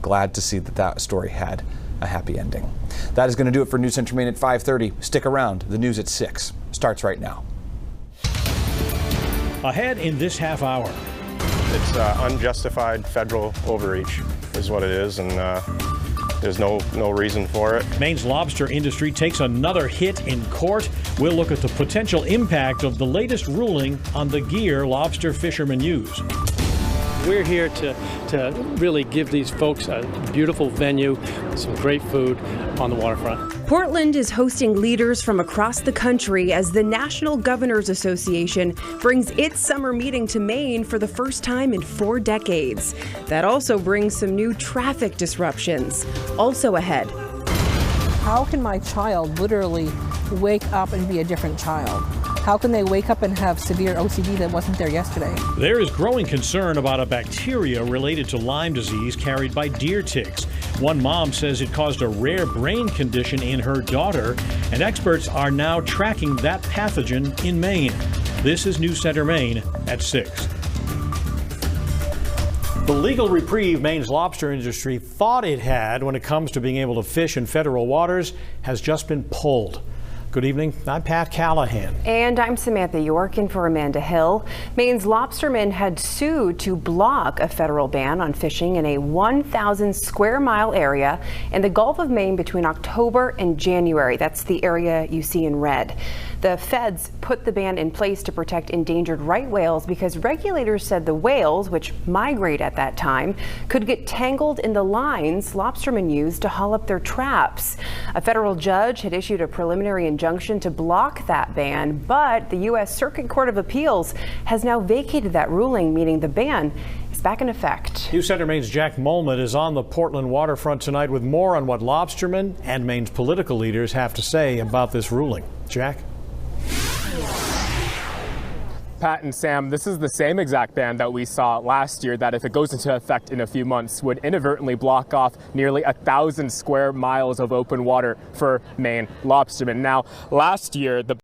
glad to see that story had a happy ending. That is going to do it for NewsCenter Maine at 5:30. Stick around. The news at 6 starts right now. Ahead in this half hour. It's unjustified federal overreach is what it is, and there's no reason for it. Maine's lobster industry takes another hit in court. We'll look at the potential impact of the latest ruling on the gear lobster fishermen use. We're here to really give these folks a beautiful venue, some great food on the waterfront. Portland is hosting leaders from across the country as the National Governors Association brings its summer meeting to Maine for the first time in 4 decades. That also brings some new traffic disruptions. Also ahead. How can my child literally wake up and be a different child? How can they wake up and have severe OCD that wasn't there yesterday? There is growing concern about a bacteria related to Lyme disease carried by deer ticks. One mom says it caused a rare brain condition in her daughter, and experts are now tracking that pathogen in Maine. This is NewsCenter Maine at 6. The legal reprieve Maine's lobster industry thought it had when it comes to being able to fish in federal waters has just been pulled. Good evening. I'm Pat Callahan. And I'm Samantha York in for Amanda Hill. Maine's lobstermen had sued to block a federal ban on fishing in a 1,000 square mile area in the Gulf of Maine between October and January. That's the area you see in red. The feds put the ban in place to protect endangered right whales because regulators said the whales, which migrate at that time, could get tangled in the lines lobstermen use to haul up their traps. A federal judge had issued a preliminary injunction to block that ban, but the U.S. Circuit Court of Appeals has now vacated that ruling, meaning the ban is back in effect. NewsCenter Maine's Jack Molman is on the Portland waterfront tonight with more on what lobstermen and Maine's political leaders have to say about this ruling. Jack? Pat and Sam, this is the same exact ban that we saw last year that, if it goes into effect in a few months, would inadvertently block off nearly 1,000 square miles of open water for Maine lobstermen. Now, last year, the